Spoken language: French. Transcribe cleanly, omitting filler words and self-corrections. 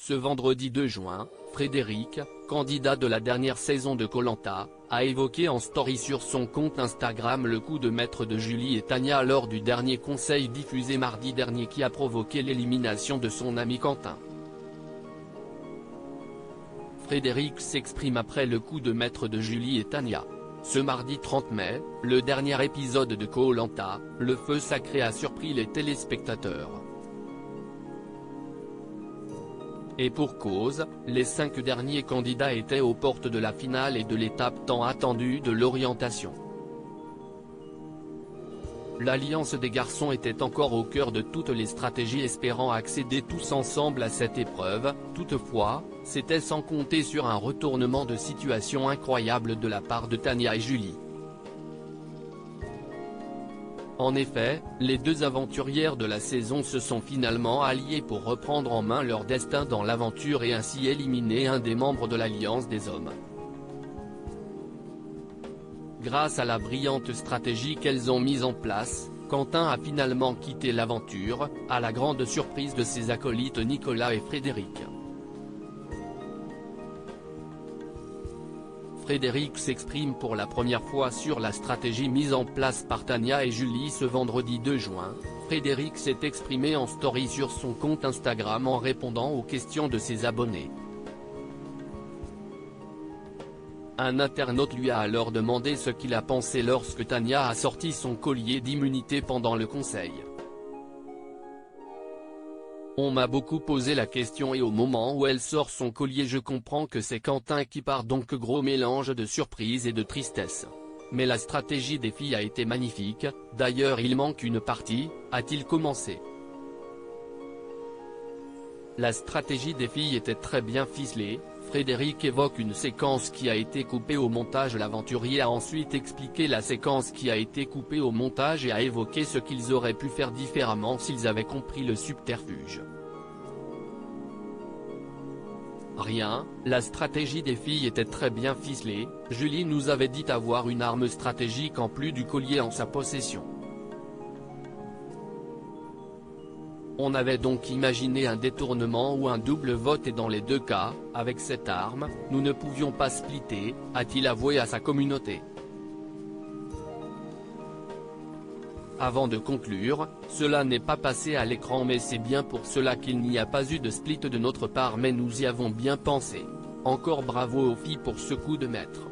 Ce vendredi 2 juin, Frédéric, candidat de la dernière saison de Koh Lanta, a évoqué en story sur son compte Instagram le coup de maître de Julie et Tania lors du dernier conseil diffusé mardi dernier qui a provoqué l'élimination de son ami Quentin. Frédéric s'exprime après le coup de maître de Julie et Tania. Ce mardi 30 mai, le dernier épisode de Koh Lanta, le feu sacré a surpris les téléspectateurs. Et pour cause, les 5 derniers candidats étaient aux portes de la finale et de l'étape tant attendue de l'orientation. L'alliance des garçons était encore au cœur de toutes les stratégies espérant accéder tous ensemble à cette épreuve, toutefois, c'était sans compter sur un retournement de situation incroyable de la part de Tania et Julie. En effet, les deux aventurières de la saison se sont finalement alliées pour reprendre en main leur destin dans l'aventure et ainsi éliminer un des membres de l'Alliance des hommes. Grâce à la brillante stratégie qu'elles ont mise en place, Quentin a finalement quitté l'aventure, à la grande surprise de ses acolytes Nicolas et Frédéric. Frédéric s'exprime pour la première fois sur la stratégie mise en place par Tania et Julie ce vendredi 2 juin. Frédéric s'est exprimé en story sur son compte Instagram en répondant aux questions de ses abonnés. Un internaute lui a alors demandé ce qu'il a pensé lorsque Tania a sorti son collier d'immunité pendant le conseil. On m'a beaucoup posé la question et au moment où elle sort son collier je comprends que c'est Quentin qui part donc gros mélange de surprise et de tristesse. Mais la stratégie des filles a été magnifique, d'ailleurs il manque une partie, a-t-il commencé. La stratégie des filles était très bien ficelée. Frédéric évoque une séquence qui a été coupée au montage. L'aventurier a ensuite expliqué la séquence qui a été coupée au montage et a évoqué ce qu'ils auraient pu faire différemment s'ils avaient compris le subterfuge. Rien, la stratégie des filles était très bien ficelée, Julie nous avait dit avoir une arme stratégique en plus du collier en sa possession. On avait donc imaginé un détournement ou un double vote et dans les deux cas, avec cette arme, nous ne pouvions pas splitter, a-t-il avoué à sa communauté. Avant de conclure, cela n'est pas passé à l'écran mais c'est bien pour cela qu'il n'y a pas eu de split de notre part mais nous y avons bien pensé. Encore bravo aux filles pour ce coup de maître.